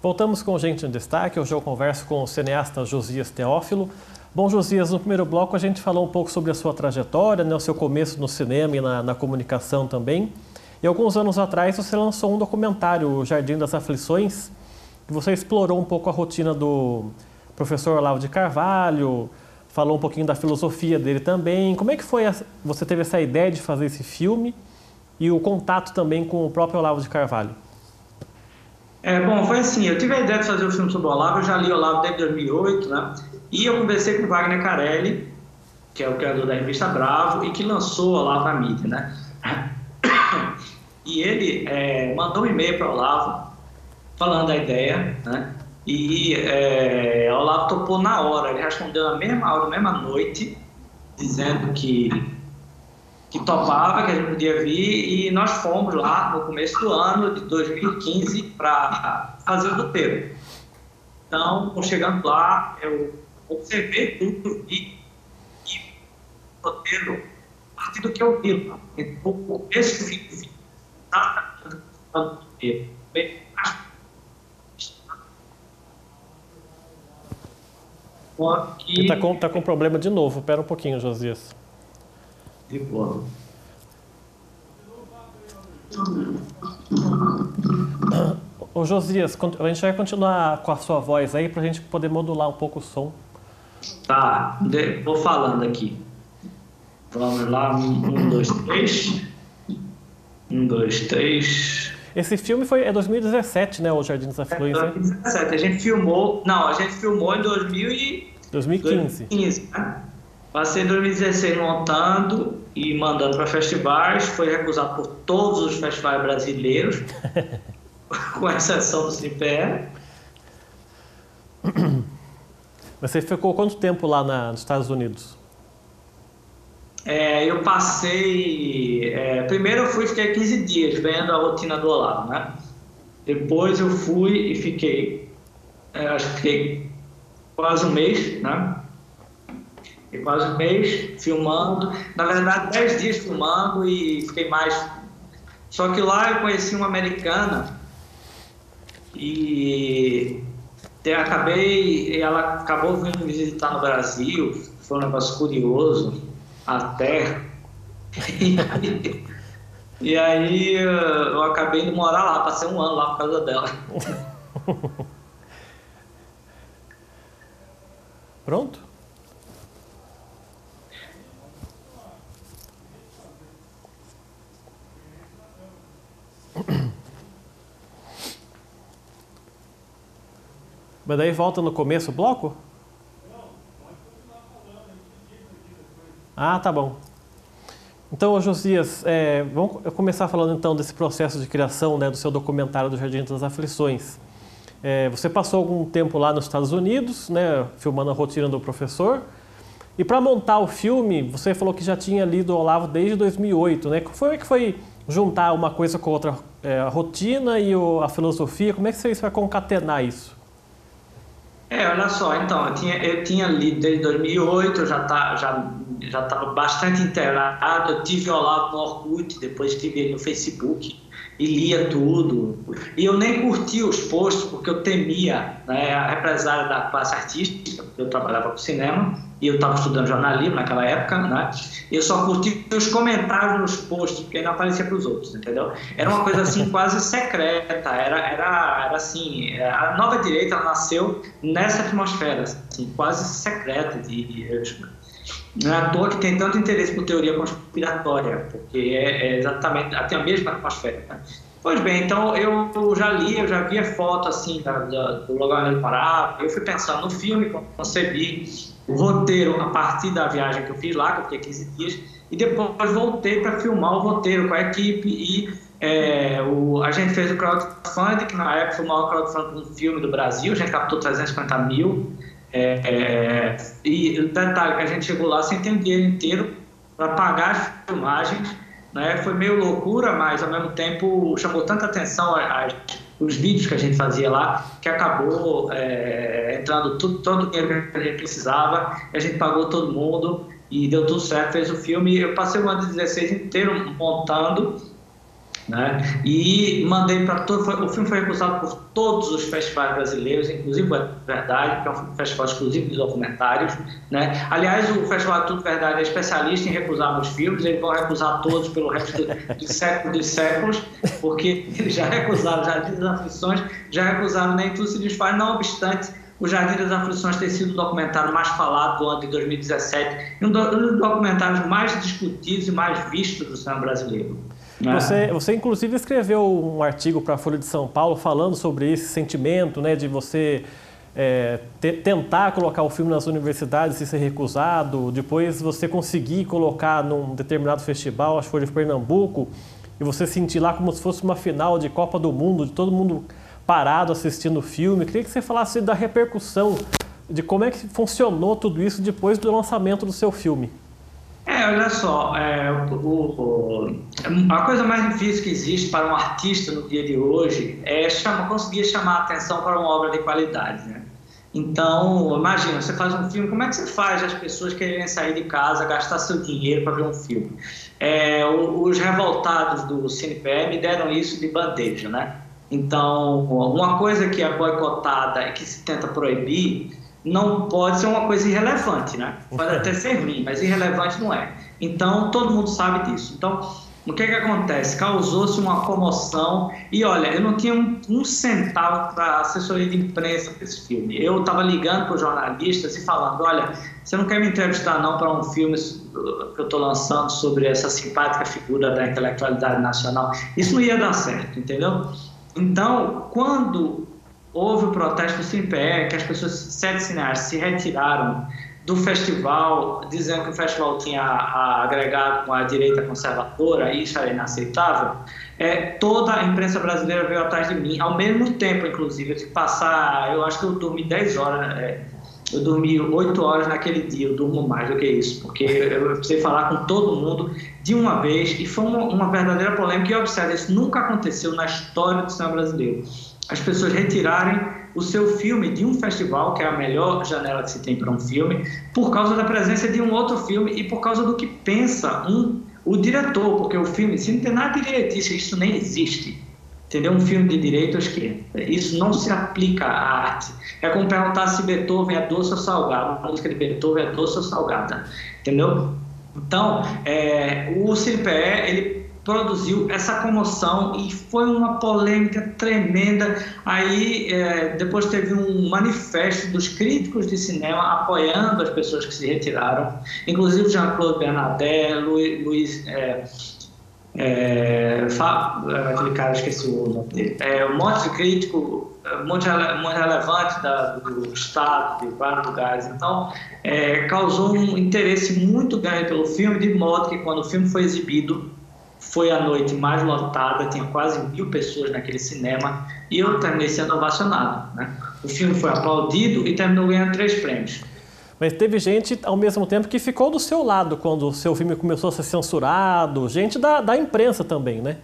Voltamos com Gente em Destaque. Hoje eu converso com o cineasta Josias Teófilo. Bom, Josias, no primeiro bloco a gente falou um pouco sobre a sua trajetória, né, o seu começo no cinema e na comunicação também. E alguns anos atrás você lançou um documentário, O Jardim das Aflições, que você explorou um pouco a rotina do professor Olavo de Carvalho, falou um pouquinho da filosofia dele também. Como é que foi, você teve essa ideia de fazer esse filme e o contato também com o próprio Olavo de Carvalho? Bom, foi assim, eu tive a ideia de fazer o filme sobre o Olavo, eu já li o Olavo desde 2008, né? E eu conversei com o Wagner Carelli, que é o criador da revista Bravo, e que lançou o Olavo na mídia, né? E ele mandou um e-mail para o Olavo, falando da ideia, né? E o Olavo topou na hora, ele respondeu na mesma hora, na mesma noite, dizendo que topava, que a gente podia vir, e nós fomos lá no começo do ano de 2015 para fazer o roteiro. Então, chegando lá, eu observei tudo e o roteiro, a partir do que eu vi, então, esse fim do roteiro. Ele está com problema de novo, espera um pouquinho, Josias. De boa. Ô Josias, a gente vai continuar com a sua voz aí para a gente poder modular um pouco o som. Tá, vou falando aqui. Vamos lá, 1, 2, 3. 1, 2, 3. Esse filme é 2017, né, O Jardim das Aflições? 2017, a gente filmou em 2015, né? Passei em 2016 montando e mandando para festivais, foi recusado por todos os festivais brasileiros, com exceção do CIPE. Você ficou quanto tempo lá nos Estados Unidos? Eu passei... primeiro eu fiquei 15 dias vendo a rotina do Olavo, né? Depois eu fui e fiquei... acho que fiquei quase um mês, né? Fiquei quase um mês filmando. Na verdade, 10 dias filmando e fiquei mais... Só que lá eu conheci uma americana e ela acabou vindo me visitar no Brasil. Foi um negócio curioso, até. E aí eu acabei indo morar lá, passei um ano lá por causa dela. Pronto? Mas daí volta no começo do bloco? Ah, tá bom. Então, Josias, vamos começar falando então desse processo de criação, né, do seu documentário do Jardim das Aflições. Você passou algum tempo lá nos Estados Unidos, né, filmando a rotina do professor. E para montar o filme, você falou que já tinha lido o Olavo desde 2008, né? Como é que foi juntar uma coisa com outra, a rotina e a filosofia? Como é que você vai concatenar isso? Olha só, então, eu tinha lido desde 2008, eu já estava bastante inteirado, eu tive o Olavo no Orkut, depois tive ele no Facebook e lia tudo. E eu nem curtia os posts porque eu temia, né, a represália da classe artística, porque eu trabalhava com cinema e eu estava estudando jornalismo naquela época, né? Eu só curtia os comentários nos posts, porque não aparecia para os outros, entendeu? Era uma coisa assim quase secreta, era assim, a nova direita ela nasceu nessa atmosfera, assim, quase secreta. Não é à toa que tem tanto interesse por teoria conspiratória, porque exatamente, tem a mesma atmosfera, né? Pois bem, então eu já via foto assim do lugar onde ele parava, eu fui pensando no filme, concebi o roteiro a partir da viagem que eu fiz lá, que eu fiquei 15 dias, e depois voltei para filmar o roteiro com a equipe e a gente fez o crowdfunding, que na época foi o maior crowdfunding do filme do Brasil, a gente captou 350 mil, e o detalhe que a gente chegou lá sem ter o dinheiro inteiro para pagar as filmagens, né? Foi meio loucura, mas ao mesmo tempo chamou tanta atenção os vídeos que a gente fazia lá, que acabou entrando todo o dinheiro que a gente precisava, a gente pagou todo mundo e deu tudo certo, fez o filme. Eu passei o ano de 16 inteiro montando né? E mandei para todo. O filme foi recusado por todos os festivais brasileiros, inclusive o Verdade, que é um festival exclusivo de documentários, né? Aliás, o Festival Tudo Verdade é especialista em recusar meus filmes, eles vão recusar todos pelo resto do século dos séculos, porque eles já recusaram Jardim das Aflições, já recusaram Nem Tudo Se Desfaz, não obstante o Jardim das Aflições ter sido o documentário mais falado do ano de 2017 e um dos documentários mais discutidos e mais vistos do cinema brasileiro. Você inclusive escreveu um artigo para a Folha de São Paulo falando sobre esse sentimento, né, de você tentar colocar o filme nas universidades e ser recusado, depois você conseguir colocar num determinado festival, acho que foi de Pernambuco, e você sentir lá como se fosse uma final de Copa do Mundo, de todo mundo parado assistindo o filme. Queria que você falasse da repercussão, de como é que funcionou tudo isso depois do lançamento do seu filme. Olha só, a coisa mais difícil que existe para um artista no dia de hoje é conseguir chamar a atenção para uma obra de qualidade, né? Então, imagina, você faz um filme, como é que você faz as pessoas quererem sair de casa, gastar seu dinheiro para ver um filme? Os revoltados do CinePE me deram isso de bandeja, né? Então, uma coisa que é boicotada e que se tenta proibir não pode ser uma coisa irrelevante, né? Pode até ser ruim, mas irrelevante não é. Então, todo mundo sabe disso. Então, o que acontece? Causou-se uma comoção e, olha, eu não tinha um centavo para assessoria de imprensa para esse filme. Eu estava ligando para os jornalistas e falando, olha, você não quer me entrevistar não para um filme que eu estou lançando sobre essa simpática figura da intelectualidade nacional? Isso não ia dar certo, entendeu? Então, quando houve o protesto do CinePE, que as pessoas, 7 cineastas, se retiraram do festival, dizendo que o festival tinha agregado com a direita conservadora, e isso era inaceitável, toda a imprensa brasileira veio atrás de mim, ao mesmo tempo, inclusive. Eu tive que passar, eu acho que eu dormi 10 horas, eu dormi 8 horas naquele dia, eu durmo mais do que isso, porque eu precisei falar com todo mundo de uma vez, e foi uma verdadeira polêmica. E observe, isso nunca aconteceu na história do cinema brasileiro. As pessoas retirarem o seu filme de um festival, que é a melhor janela que se tem para um filme, por causa da presença de um outro filme e por causa do que pensa o diretor, porque o filme, se não tem nada de direitista, isso nem existe. Entendeu? Um filme de direita ou esquerda. Isso não se aplica à arte. É como perguntar se Beethoven é doce ou salgado. A música de Beethoven é doce ou salgada. Entendeu? Então, o CinePE, ele produziu essa comoção e foi uma polêmica tremenda. Aí, depois teve um manifesto dos críticos de cinema apoiando as pessoas que se retiraram, inclusive Jean-Claude Bernardet, aquele cara, esqueci o nome dele, um monte de crítico, muito relevante do Estado, de vários lugares. Então, causou um interesse muito grande pelo filme, de modo que quando o filme foi exibido, foi a noite mais lotada, tinha quase 1000 pessoas naquele cinema, e eu terminei sendo ovacionado, né? O filme foi aplaudido e terminou ganhando 3 prêmios. Mas teve gente, ao mesmo tempo, que ficou do seu lado quando o seu filme começou a ser censurado, gente da imprensa também, né?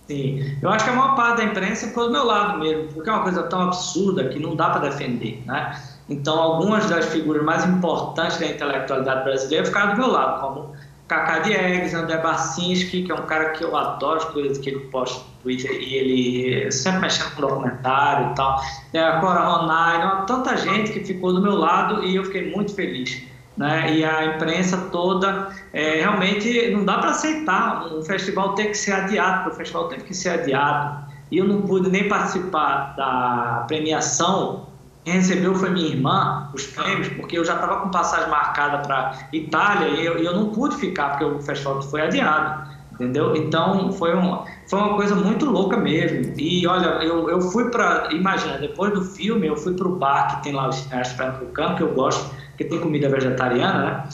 Sim, eu acho que a maior parte da imprensa ficou do meu lado mesmo, porque é uma coisa tão absurda que não dá para defender, né? Então, algumas das figuras mais importantes da intelectualidade brasileira ficaram do meu lado, como Cacá Diegues, André Barcinski, que é um cara que eu adoro as coisas que ele posta no Twitter, e ele sempre mexendo com documentário e tal. A Cora Ronay, tanta gente que ficou do meu lado e eu fiquei muito feliz, né? E a imprensa toda, realmente não dá para aceitar um festival ter que ser adiado, porque o festival teve que ser adiado. E eu não pude nem participar da premiação. Quem recebeu foi minha irmã, os prêmios, porque eu já estava com passagem marcada para Itália e eu não pude ficar, porque o festival foi adiado, entendeu? Então, foi uma coisa muito louca mesmo. E, olha, eu fui para... Imagina, depois do filme, eu fui para o bar que tem lá os cineastas pernambucanos, que eu gosto, porque tem comida vegetariana, né?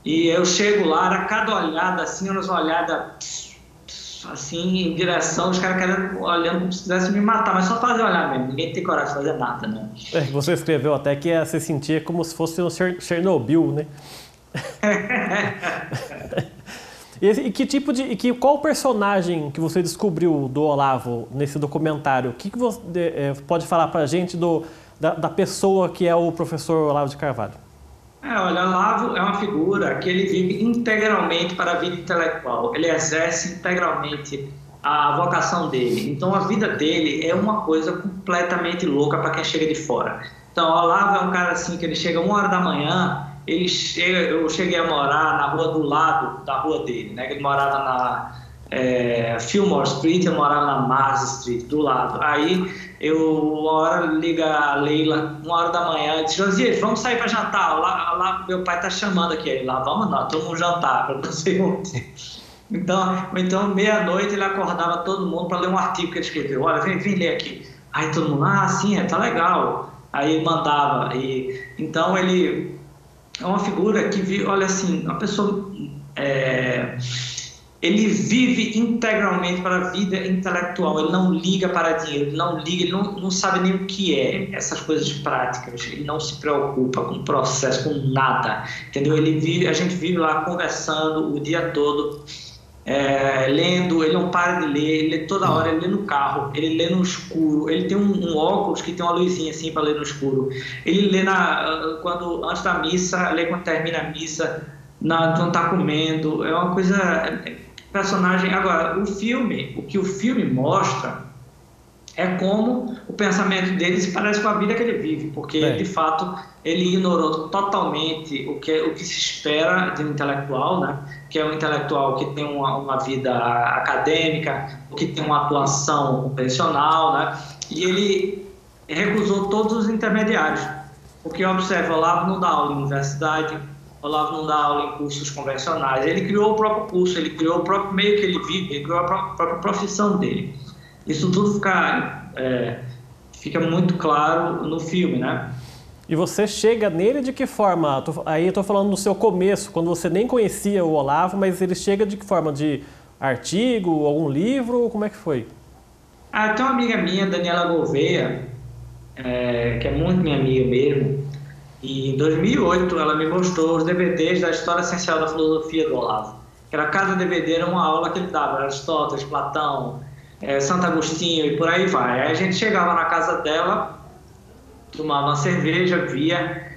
E eu chego lá, era cada olhada, assim, umas olhadas... assim, em direção, os caras querendo, olhando como se quisessem me matar, mas só fazer olhar mesmo, ninguém tem coragem de fazer nada, né? Você escreveu até que se sentia como se fosse um Chernobyl, né? Qual personagem que você descobriu do Olavo nesse documentário? O que você pode falar pra gente da pessoa que é o professor Olavo de Carvalho? Olha, Olavo é uma figura que ele vive integralmente para a vida intelectual. Ele exerce integralmente a vocação dele. Então, a vida dele é uma coisa completamente louca para quem chega de fora. Então, o Olavo é um cara assim, que ele chega 1h da manhã, eu cheguei a morar na rua do lado da rua dele, né? Ele morava na Fillmore Street, eu morava na Mars Street, do lado. Aí, uma hora liga a Leila, 1h da manhã, diz: Josias, vamos sair para jantar, lá meu pai tá chamando aqui. Aí, lá vamos não, todo mundo jantar, para você ontem. Então meia-noite ele acordava todo mundo para ler um artigo que ele escreveu. Olha, vem ler aqui. Aí todo mundo, sim, tá legal. Aí ele mandava. Então ele é uma figura que, olha assim, uma pessoa... ele vive integralmente para a vida intelectual, ele não liga para dinheiro, ele não sabe nem o que é essas coisas práticas, ele não se preocupa com o processo, com nada, entendeu? A gente vive lá conversando o dia todo, lendo, ele não para de ler, ele lê toda hora, ele lê no carro, ele lê no escuro, ele tem um óculos que tem uma luzinha assim para ler no escuro, ele lê antes da missa, lê quando termina a missa, quando está comendo, é uma coisa... personagem. Agora, o que o filme mostra é como o pensamento dele se parece com a vida que ele vive, porque de fato ele ignorou totalmente o que se espera de um intelectual, né? Que é um intelectual que tem uma vida acadêmica, que tem uma atuação convencional, né? E ele recusou todos os intermediários, porque observa, o Olavo não dá aula em universidade, o Olavo não dá aula em cursos convencionais, ele criou o próprio curso, ele criou o próprio meio que ele vive, ele criou a própria profissão dele. Isso tudo fica muito claro no filme, né? E você chega nele de que forma? Aí eu estou falando no seu começo, quando você nem conhecia o Olavo, mas ele chega de que forma? De artigo, algum livro, como é que foi? Tem uma amiga minha, Daniela Gouveia, que é muito minha amiga mesmo, e em 2008 ela me mostrou os DVDs da História Essencial da Filosofia do Olavo. Cada DVD era uma aula que ele dava, Aristóteles, Platão, Santo Agostinho e por aí vai. Aí a gente chegava na casa dela, tomava uma cerveja, via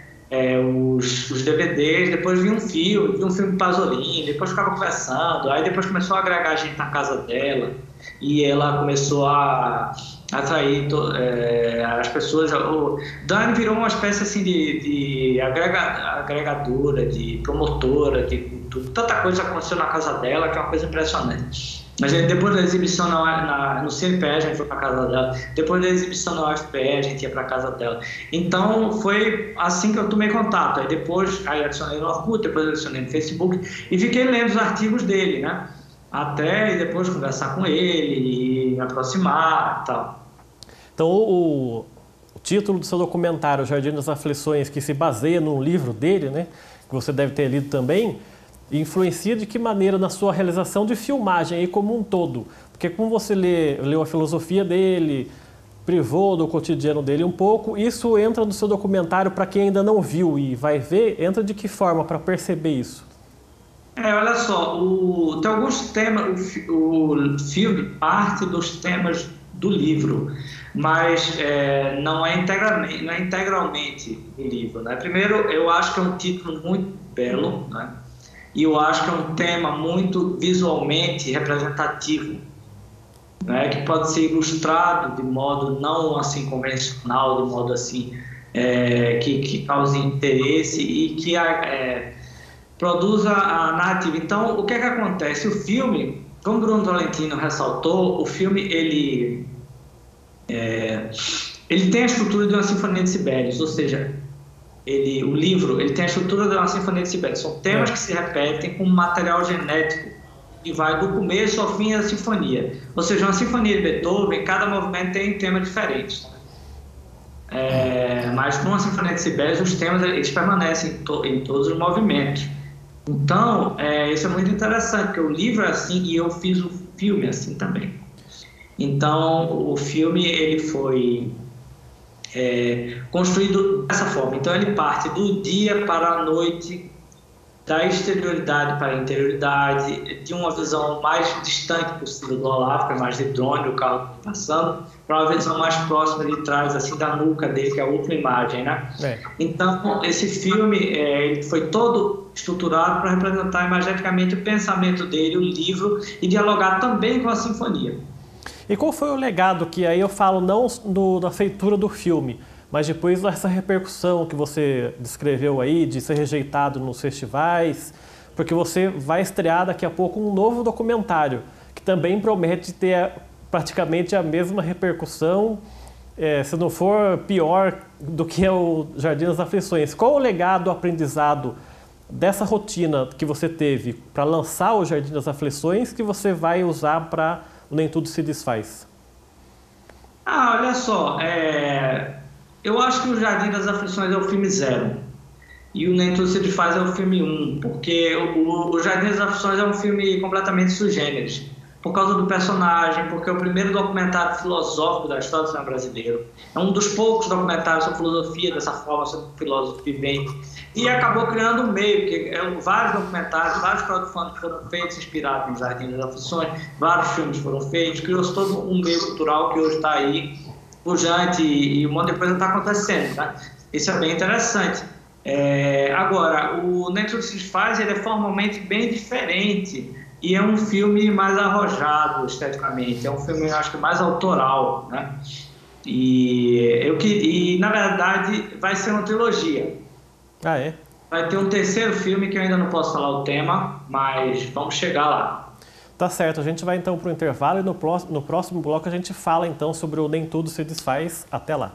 os DVDs, depois via um filme Pasolini, depois ficava conversando, aí depois começou a agregar gente na casa dela e ela começou a atrair as pessoas. O Dani virou uma espécie assim de agregadora, de promotora, de tanta coisa aconteceu na casa dela que é uma coisa impressionante. Mas depois da exibição no CNPE a gente foi para casa dela, depois da exibição na UFPE a gente ia para casa dela. Então foi assim que eu tomei contato. Aí depois adicionei no Orkut, depois adicionei no Facebook e fiquei lendo os artigos dele, né? Até depois conversar com ele e me aproximar e tal. Então o título do seu documentário, Jardim das Aflições, que se baseia num livro dele, né? Que você deve ter lido também, influencia de que maneira na sua realização de filmagem aí como um todo? Porque como você leu a filosofia dele, privou do cotidiano dele um pouco, isso entra no seu documentário para quem ainda não viu e vai ver, entra de que forma para perceber isso? Olha só, tem alguns temas, o filme parte dos temas do livro, mas não é integralmente o livro, né? Primeiro, eu acho que é um título muito belo, né? E eu acho que é um tema muito visualmente representativo, né? Que pode ser ilustrado de modo não assim convencional, de modo assim que cause interesse e que produza a narrativa. Então, o que acontece? O filme, como Bruno Tolentino ressaltou, o filme ele tem a estrutura de uma Sinfonia de Sibelius, ou seja, o livro ele tem a estrutura de uma Sinfonia de Sibelius. São temas que se repetem com material genético que vai do começo ao fim da sinfonia. Ou seja, uma sinfonia de Beethoven, cada movimento tem um tema diferente. Mas numa Sinfonia de Sibelius, os temas eles permanecem em todos os movimentos. Então, isso é muito interessante, porque o livro é assim e eu fiz o filme assim também. Então, o filme ele foi construído dessa forma. Então, ele parte do dia para a noite da exterioridade para a interioridade, de uma visão mais distante possível do Olavo, que é mais de drone, o carro passando, para uma visão mais próxima de trás, assim, da nuca dele, que é a última imagem, né? Então, esse filme ele foi todo estruturado para representar imageticamente o pensamento dele, o livro, e dialogar também com a sinfonia. E qual foi o legado que, aí eu falo não da feitura do filme, mas depois dessa repercussão que você descreveu aí, de ser rejeitado nos festivais, porque você vai estrear daqui a pouco um novo documentário, que também promete ter praticamente a mesma repercussão, se não for pior do que o Jardim das Aflições. Qual o legado, o aprendizado dessa rotina que você teve para lançar o Jardim das Aflições que você vai usar para o Nem Tudo Se Desfaz? Olha só, eu acho que o Jardim das Aflições é o filme 0 e o Nem Tudo Se Desfaz é o filme 1, porque o Jardim das Aflições é um filme completamente sui generis, por causa do personagem, porque é o primeiro documentário filosófico da história do cinema brasileiro. É um dos poucos documentários sobre filosofia, dessa forma, sobre filósofo vivente. E acabou criando um meio, porque vários documentários, vários crowdfunding foram feitos inspirados no Jardim das Aflições, vários filmes foram feitos, criou-se todo um meio cultural que hoje está aí, pujante, e um monte de coisa está acontecendo, tá? Isso é bem interessante. Agora, o Nem Tudo Se Desfaz, ele é formalmente bem diferente, e é um filme mais arrojado esteticamente, é um filme, eu acho que mais autoral, né? E na verdade vai ser uma trilogia. Vai ter um terceiro filme que eu ainda não posso falar o tema, mas vamos chegar lá. Tá certo, a gente vai então para o intervalo e no próximo bloco a gente fala então sobre o Nem Tudo Se Desfaz. Até lá.